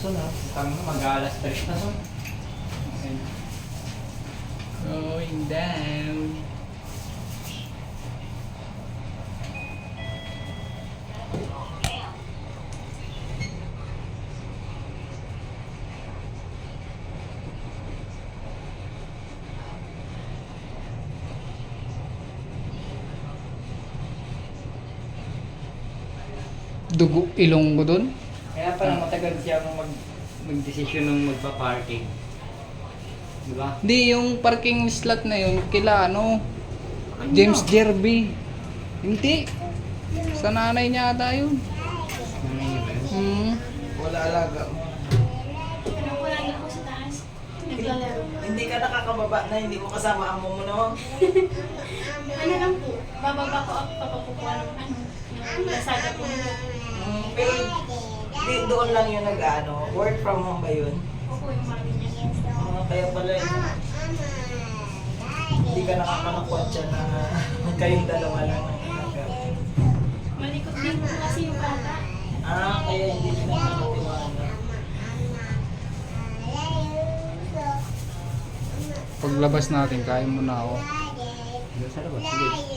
son ha. Mukhang mag-alas 3 na son. Okay. Going down. Dugo ilong ko dun. Kaya pala matagal siya mag-desisyon ng magpa-parking. Di ba? Di, yung parking slot na yun, kila ano, James Derby. Hindi. Sa nanay niya ata yun. Nanay niya ba yun? Wala alaga mo. Wala na ako sa taas. Naglalaro. Hindi ka nakakababa na hindi mo kasama amo mo, no? Ano lang po, bababa ko ako papapukuha ng yung Lazada po nila. Pero doon lang yung nag-ano, work from home ba yun? Opo yung mami niya. Kaya pala yun. Hindi ka nakakanakwat siya na kayong dalawa lang. Malikot din po kasi yung bata. Kaya hindi ka nakakatiwala. Paglabas natin, kain mo na ako. Sa labas, sige.